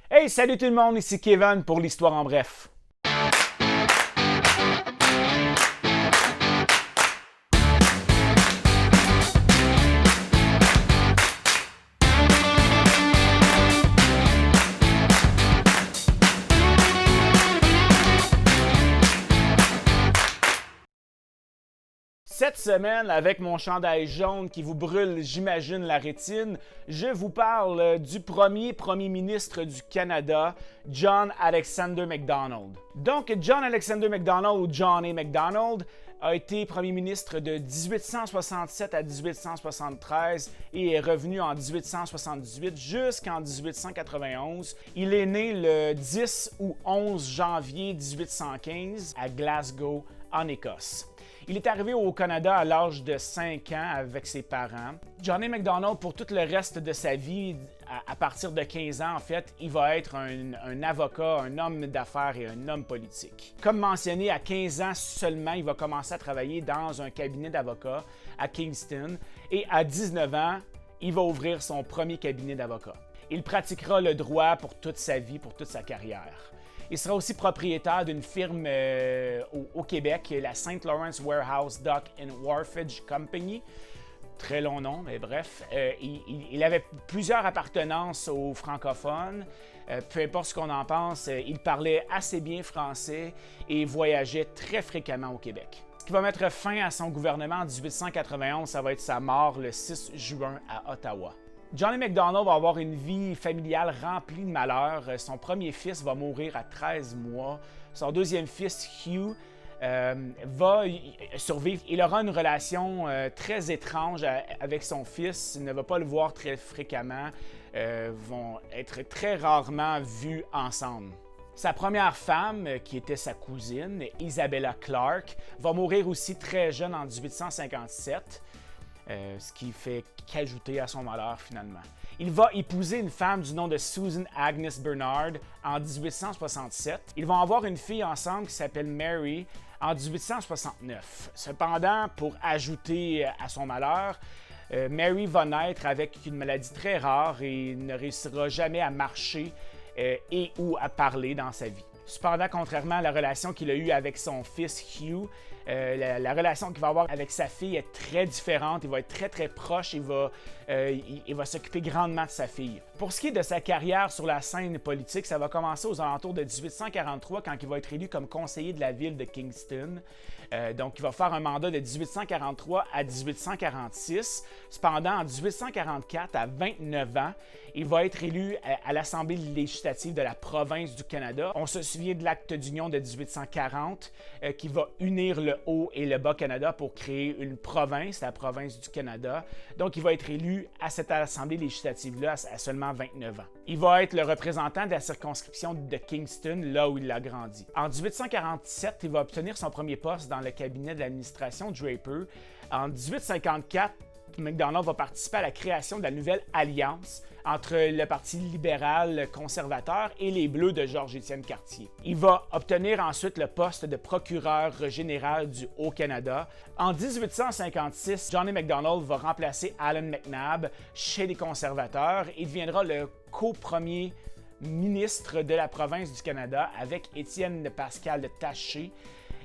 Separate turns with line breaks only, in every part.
Hey, salut tout le monde, ici Kevin pour l'Histoire en bref. Cette semaine, avec mon chandail jaune qui vous brûle, j'imagine, la rétine, je vous parle du premier ministre du Canada, John Alexander Macdonald. Donc, John Alexander Macdonald, ou John A. Macdonald, a été premier ministre de 1867 à 1873 et est revenu en 1878 jusqu'en 1891. Il est né le 10 ou 11 janvier 1815 à Glasgow, en Écosse. Il est arrivé au Canada à l'âge de 5 ans avec ses parents. John A. Macdonald, pour tout le reste de sa vie, à partir de 15 ans, en fait, il va être un avocat, un homme d'affaires et un homme politique. Comme mentionné, à 15 ans seulement, il va commencer à travailler dans un cabinet d'avocats à Kingston et à 19 ans, il va ouvrir son premier cabinet d'avocats. Il pratiquera le droit pour toute sa vie, pour toute sa carrière. Il sera aussi propriétaire d'une firme au Québec, la St. Lawrence Warehouse Dock and Wharfage Company. Très long nom, mais bref. Il avait plusieurs appartenances aux francophones. Peu importe ce qu'on en pense, il parlait assez bien français et voyageait très fréquemment au Québec. Ce qui va mettre fin à son gouvernement en 1891, ça va être sa mort le 6 juin à Ottawa. John A. Macdonald va avoir une vie familiale remplie de malheurs. Son premier fils va mourir à 13 mois. Son deuxième fils, Hugh, va survivre. Il aura une relation très étrange avec son fils. Il ne va pas le voir très fréquemment. Vont être très rarement vus ensemble. Sa première femme, qui était sa cousine, Isabella Clark, va mourir aussi très jeune en 1857. Ce qui fait qu'ajouter à son malheur finalement. Il va épouser une femme du nom de Susan Agnes Bernard en 1867. Ils vont avoir une fille ensemble qui s'appelle Mary en 1869. Cependant, pour ajouter à son malheur, Mary va naître avec une maladie très rare et ne réussira jamais à marcher et ou à parler dans sa vie. Cependant, contrairement à la relation qu'il a eue avec son fils Hugh, la relation qu'il va avoir avec sa fille est très différente. Il va être très proche. Il va s'occuper grandement de sa fille. Pour ce qui est de sa carrière sur la scène politique, ça va commencer aux alentours de 1843 quand il va être élu comme conseiller de la ville de Kingston. Donc, il va faire un mandat de 1843 à 1846. Cependant, en 1844, à 29 ans, il va être élu à l'Assemblée législative de la province du Canada. On se souvient de l'acte d'union de 1840 qui va unir le Haut et le Bas-Canada pour créer une province, la province du Canada. Donc, il va être élu à cette Assemblée législative-là à seulement 29 ans. Il va être le représentant de la circonscription de Kingston, là où il a grandi. En 1847, il va obtenir son premier poste dans le cabinet de l'administration Draper. En 1854, Macdonald va participer à la création de la nouvelle alliance entre le Parti libéral conservateur et les Bleus de Georges-Étienne Cartier. Il va obtenir ensuite le poste de procureur général du Haut-Canada. En 1856, John A. Macdonald va remplacer Allan MacNab chez les conservateurs et deviendra le co-premier ministre de la province du Canada avec Étienne Pascal de Taché.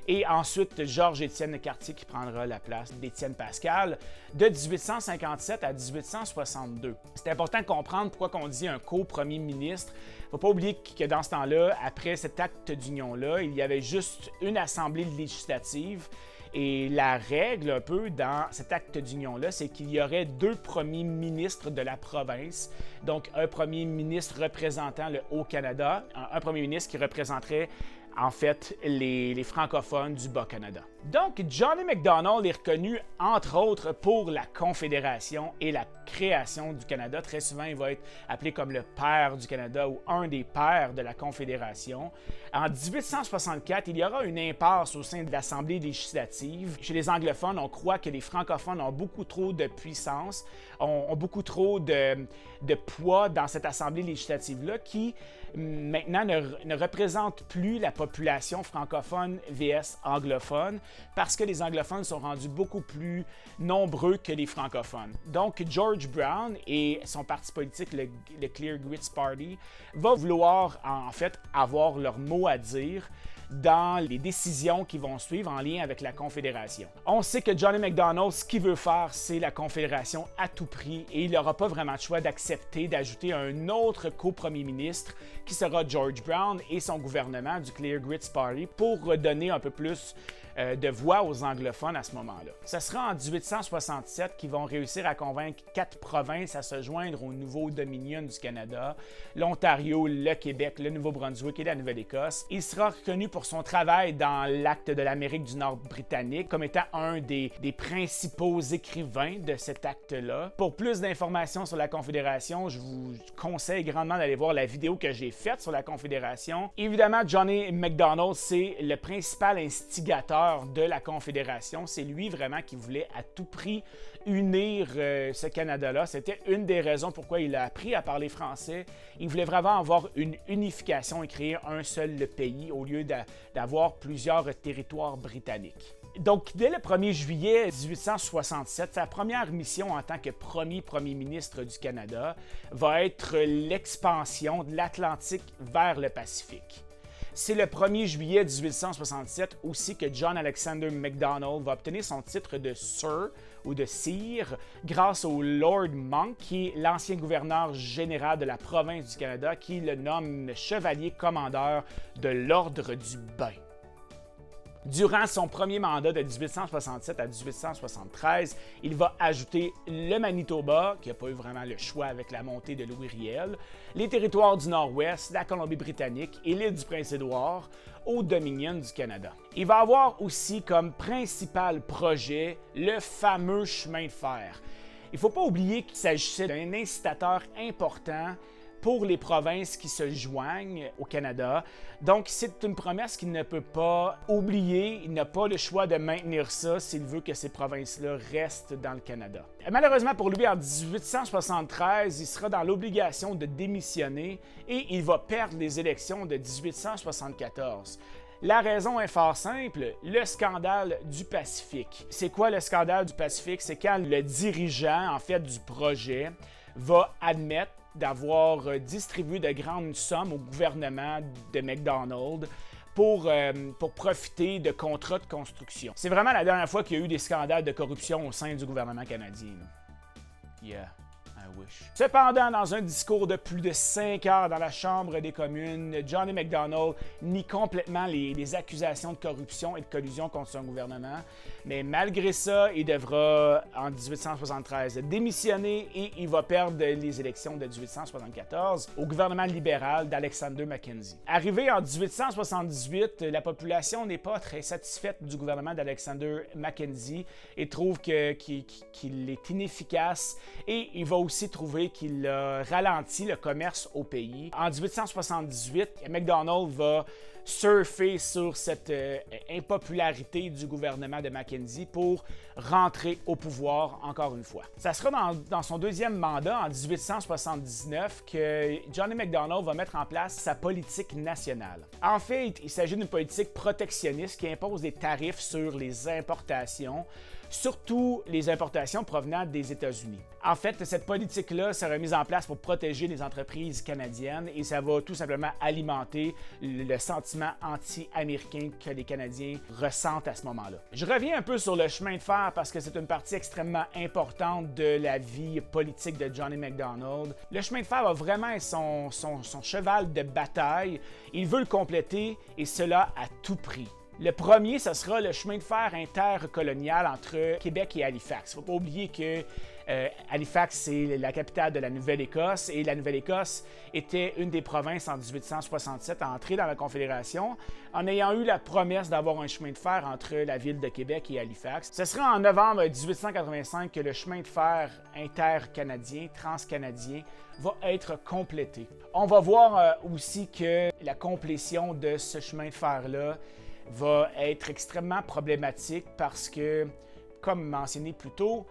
Et ensuite, Georges-Étienne Cartier qui prendra la place d'Étienne Pascal de 1857 à 1862. C'est important de comprendre pourquoi on dit un co-premier ministre. Il ne faut pas oublier que dans ce temps-là, après cet acte d'union-là, il y avait juste une assemblée législative. Et la règle, un peu, dans cet acte d'union-là, c'est qu'il y aurait deux premiers ministres de la province. Donc, un premier ministre représentant le Haut-Canada, un premier ministre qui représenterait en fait, les francophones du Bas-Canada. Donc, John A. Macdonald est reconnu, entre autres, pour la Confédération et la création du Canada. Très souvent, il va être appelé comme le père du Canada ou un des pères de la Confédération. En 1864, il y aura une impasse au sein de l'Assemblée législative. Chez les anglophones, on croit que les francophones ont beaucoup trop de puissance, ont beaucoup trop de poids dans cette Assemblée législative-là qui, maintenant, ne représente plus la population francophone vs anglophone. parce que les anglophones sont rendus beaucoup plus nombreux que les francophones. Donc, George Brown et son parti politique, le Clear Grits Party, va vouloir en fait avoir leur mot à dire dans les décisions qui vont suivre en lien avec la Confédération. On sait que Johnny MacDonald, ce qu'il veut faire, c'est la Confédération à tout prix et il n'aura pas vraiment le choix d'accepter d'ajouter un autre co-premier ministre qui sera George Brown et son gouvernement du Clear Grits Party pour redonner un peu plus de voix aux anglophones à ce moment-là. Ce sera en 1867 qu'ils vont réussir à convaincre 4 provinces à se joindre au nouveau Dominion du Canada, l'Ontario, le Québec, le Nouveau-Brunswick et la Nouvelle-Écosse. Il sera reconnu pour son travail dans l'acte de l'Amérique du Nord britannique comme étant un des principaux écrivains de cet acte-là. Pour plus d'informations sur la Confédération, je vous conseille grandement d'aller voir la vidéo que j'ai faite sur la Confédération. Évidemment, Johnny MacDonald, c'est le principal instigateur de la Confédération. C'est lui vraiment qui voulait à tout prix unir ce Canada-là. C'était une des raisons pourquoi il a appris à parler français. Il voulait vraiment avoir une unification et créer un seul pays au lieu d'avoir plusieurs territoires britanniques. Donc, dès le 1er juillet 1867, sa première mission en tant que premier ministre du Canada va être l'expansion de l'Atlantique vers le Pacifique. C'est le 1er juillet 1867 aussi que John Alexander MacDonald va obtenir son titre de Sir ou de Sire grâce au Lord Monck, qui est l'ancien gouverneur général de la province du Canada, qui le nomme chevalier commandeur de l'Ordre du Bain. Durant son premier mandat de 1867 à 1873, il va ajouter le Manitoba, qui n'a pas eu vraiment le choix avec la montée de Louis Riel, les territoires du Nord-Ouest, la Colombie-Britannique et l'île du Prince-Édouard au Dominion du Canada. Il va avoir aussi comme principal projet le fameux chemin de fer. Il ne faut pas oublier qu'il s'agissait d'un incitateur important pour les provinces qui se joignent au Canada. Donc, c'est une promesse qu'il ne peut pas oublier. Il n'a pas le choix de maintenir ça s'il veut que ces provinces-là restent dans le Canada. Malheureusement pour lui, en 1873, il sera dans l'obligation de démissionner et il va perdre les élections de 1874. La raison est fort simple, le scandale du Pacifique. C'est quoi le scandale du Pacifique? C'est quand le dirigeant, en fait, du projet va admettre d'avoir distribué de grandes sommes au gouvernement de MacDonald pour profiter de contrats de construction. C'est vraiment la dernière fois qu'il y a eu des scandales de corruption au sein du gouvernement canadien. Yeah. I wish. Cependant, dans un discours de plus de 5 heures dans la Chambre des communes, Johnny MacDonald nie complètement les accusations de corruption et de collusion contre son gouvernement. Mais malgré ça, il devra, en 1873, démissionner et il va perdre les élections de 1874 au gouvernement libéral d'Alexander Mackenzie. Arrivé en 1878, la population n'est pas très satisfaite du gouvernement d'Alexander Mackenzie et trouve qu'il est inefficace et il va aussi trouver qu'il a ralenti le commerce au pays. En 1878, MacDonald va surfer sur cette impopularité du gouvernement de Mackenzie pour rentrer au pouvoir encore une fois. Ça sera dans son deuxième mandat, en 1879, que Johnny MacDonald va mettre en place sa politique nationale. En fait, il s'agit d'une politique protectionniste qui impose des tarifs sur les importations, surtout les importations provenant des États-Unis. En fait, cette politique-là sera mise en place pour protéger les entreprises canadiennes et ça va tout simplement alimenter le sentiment anti-américain que les Canadiens ressentent à ce moment-là. Je reviens un peu sur le chemin de fer parce que c'est une partie extrêmement importante de la vie politique de Johnny MacDonald. Le chemin de fer va vraiment être son cheval de bataille. Il veut le compléter et cela à tout prix. Le premier, ce sera le chemin de fer intercolonial entre Québec et Halifax. Il ne faut pas oublier que Halifax, c'est la capitale de la Nouvelle-Écosse et la Nouvelle-Écosse était une des provinces en 1867 à entrer dans la Confédération en ayant eu la promesse d'avoir un chemin de fer entre la ville de Québec et Halifax. Ce sera en novembre 1885 que le chemin de fer intercanadien, transcanadien, va être complété. On va voir aussi que la complétion de ce chemin de fer-là va être extrêmement problématique parce que, comme mentionné plus tôt,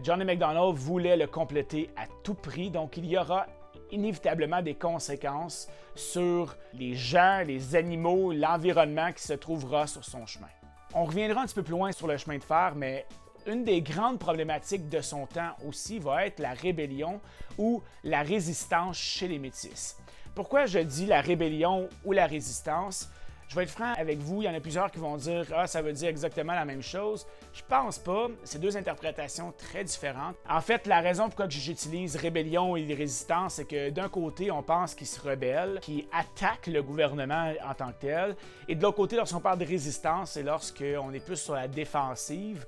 Johnny MacDonald voulait le compléter à tout prix, donc il y aura inévitablement des conséquences sur les gens, les animaux, l'environnement qui se trouvera sur son chemin. On reviendra un petit peu plus loin sur le chemin de fer, mais une des grandes problématiques de son temps aussi va être la rébellion ou la résistance chez les Métis. Pourquoi je dis la rébellion ou la résistance? Je vais être franc avec vous, il y en a plusieurs qui vont dire « Ah, ça veut dire exactement la même chose ». Je pense pas, c'est deux interprétations très différentes. En fait, la raison pourquoi j'utilise rébellion et résistance, c'est que d'un côté, on pense qu'ils se rebellent, qu'ils attaquent le gouvernement en tant que tel, et de l'autre côté, lorsqu'on parle de résistance, c'est lorsqu'on est plus sur la défensive.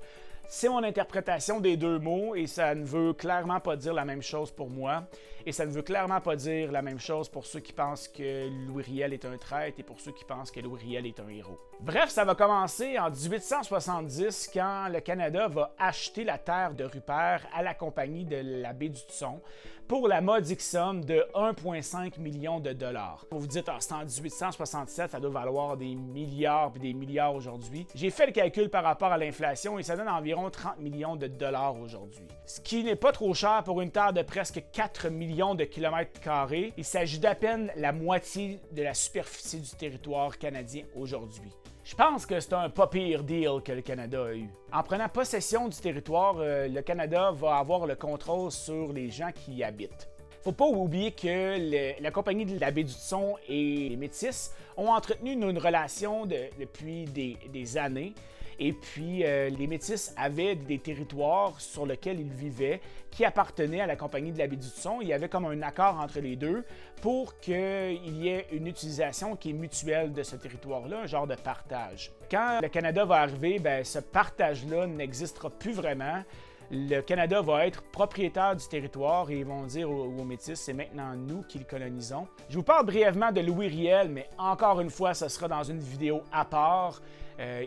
C'est mon interprétation des deux mots et ça ne veut clairement pas dire la même chose pour moi. Et ça ne veut clairement pas dire la même chose pour ceux qui pensent que Louis Riel est un traître et pour ceux qui pensent que Louis Riel est un héros. Bref, ça va commencer en 1870 quand le Canada va acheter la terre de Rupert à la compagnie de la baie du Tson pour la modique somme de 1,5 million de dollars. Vous vous dites, c'est en 1867, ça doit valoir des milliards et des milliards aujourd'hui. J'ai fait le calcul par rapport à l'inflation et ça donne environ 30 millions de dollars aujourd'hui. Ce qui n'est pas trop cher pour une terre de presque 4 millions de kilomètres carrés. Il s'agit d'à peine la moitié de la superficie du territoire canadien aujourd'hui. Je pense que c'est un pas pire deal que le Canada a eu. En prenant possession du territoire, le Canada va avoir le contrôle sur les gens qui y habitent. Faut pas oublier que la compagnie de la baie du Tson et les Métis ont entretenu une relation depuis des années. Et puis, les Métis avaient des territoires sur lesquels ils vivaient qui appartenaient à la compagnie de la baie du Tson. Il y avait comme un accord entre les deux pour qu'il y ait une utilisation qui est mutuelle de ce territoire-là, un genre de partage. Quand le Canada va arriver, ce partage-là n'existera plus vraiment. Le Canada va être propriétaire du territoire et ils vont dire aux Métis, c'est maintenant nous qui le colonisons. Je vous parle brièvement de Louis Riel, mais encore une fois, ce sera dans une vidéo à part.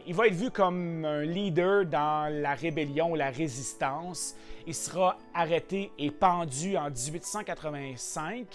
Il va être vu comme un leader dans la rébellion, la résistance. Il sera arrêté et pendu en 1885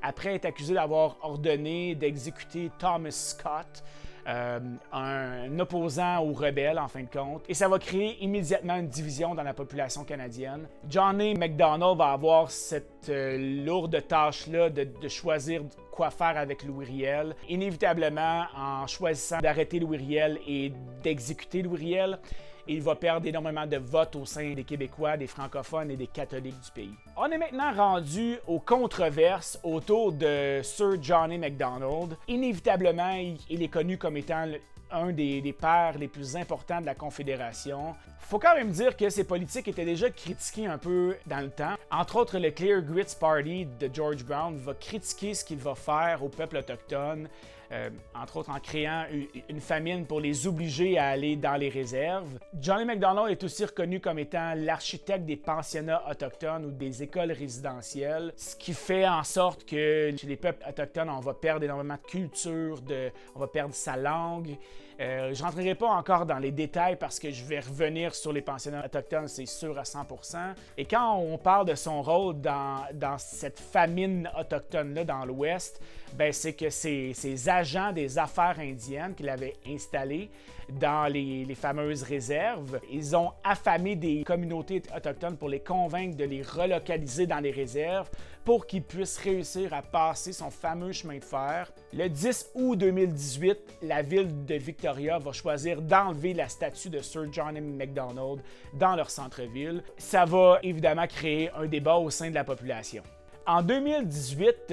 après être accusé d'avoir ordonné d'exécuter Thomas Scott, un opposant aux rebelles en fin de compte, et ça va créer immédiatement une division dans la population canadienne. Johnny MacDonald va avoir cette lourde tâche-là de choisir quoi faire avec Louis Riel. Inévitablement, en choisissant d'arrêter Louis Riel et d'exécuter Louis Riel, il va perdre énormément de votes au sein des Québécois, des francophones et des catholiques du pays. On est maintenant rendu aux controverses autour de Sir Johnny MacDonald. Inévitablement, il est connu comme étant un des pères les plus importants de la Confédération. Faut quand même dire que ses politiques étaient déjà critiquées un peu dans le temps. Entre autres, le Clear Grits Party de George Brown va critiquer ce qu'il va faire au peuple autochtone, entre autres en créant une famine pour les obliger à aller dans les réserves. Johnny MacDonald est aussi reconnu comme étant l'architecte des pensionnats autochtones ou des écoles résidentielles, ce qui fait en sorte que chez les peuples autochtones, on va perdre énormément de culture, on va perdre sa langue. Je ne rentrerai pas encore dans les détails parce que je vais revenir sur les pensionnats autochtones, c'est sûr à 100%. Et quand on parle de son rôle dans cette famine autochtone-là dans l'Ouest, c'est que ces agents des affaires indiennes qu'il avait installés dans les fameuses réserves, ils ont affamé des communautés autochtones pour les convaincre de les relocaliser dans les réserves pour qu'ils puissent réussir à passer son fameux chemin de fer. Le 10 août 2018, la ville de Victoria va choisir d'enlever la statue de Sir Johnny MacDonald dans leur centre-ville. Ça va évidemment créer un débat au sein de la population. En 2018,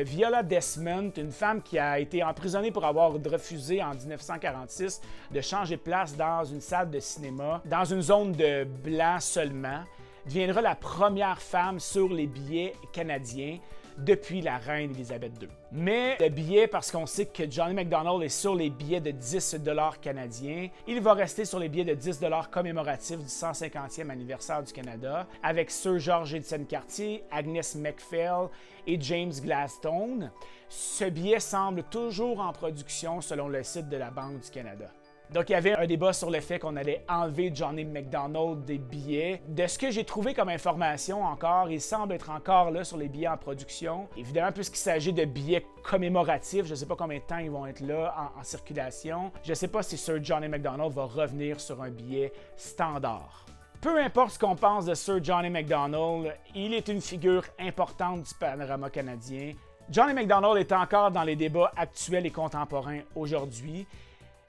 Viola Desmond, une femme qui a été emprisonnée pour avoir refusé en 1946 de changer de place dans une salle de cinéma, dans une zone de blancs seulement, deviendra la première femme sur les billets canadiens depuis la reine Élisabeth II. Mais le billet, parce qu'on sait que Johnny MacDonald est sur les billets de 10 $ canadiens, il va rester sur les billets de 10 $ commémoratifs du 150e anniversaire du Canada, avec Sir George Étienne Cartier, Agnes MacPhail et James Gladstone. Ce billet semble toujours en production selon le site de la Banque du Canada. Donc, il y avait un débat sur le fait qu'on allait enlever Johnny MacDonald des billets. De ce que j'ai trouvé comme information encore, il semble être encore là sur les billets en production. Évidemment, puisqu'il s'agit de billets commémoratifs, je ne sais pas combien de temps ils vont être là en circulation. Je ne sais pas si Sir Johnny MacDonald va revenir sur un billet standard. Peu importe ce qu'on pense de Sir Johnny MacDonald, il est une figure importante du panorama canadien. Johnny MacDonald est encore dans les débats actuels et contemporains aujourd'hui.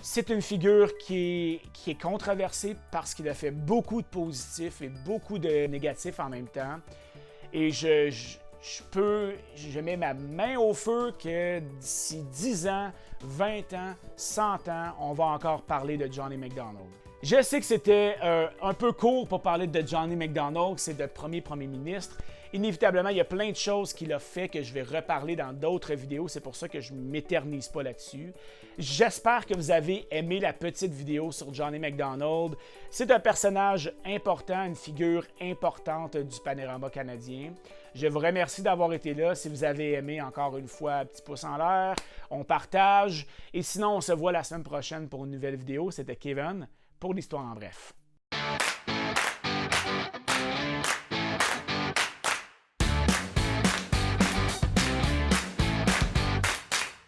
C'est une figure qui est controversée parce qu'il a fait beaucoup de positifs et beaucoup de négatifs en même temps. Et je mets ma main au feu que d'ici 10 ans, 20 ans, 100 ans, on va encore parler de Johnny MacDonald. Je sais que c'était un peu court pour parler de Johnny MacDonald, c'est le premier ministre. Inévitablement, il y a plein de choses qu'il a fait que je vais reparler dans d'autres vidéos. C'est pour ça que je ne m'éternise pas là-dessus. J'espère que vous avez aimé la petite vidéo sur Johnny MacDonald. C'est un personnage important, une figure importante du panorama canadien. Je vous remercie d'avoir été là. Si vous avez aimé, encore une fois, petit pouce en l'air. On partage. Et sinon, on se voit la semaine prochaine pour une nouvelle vidéo. C'était Kevin pour l'Histoire en bref.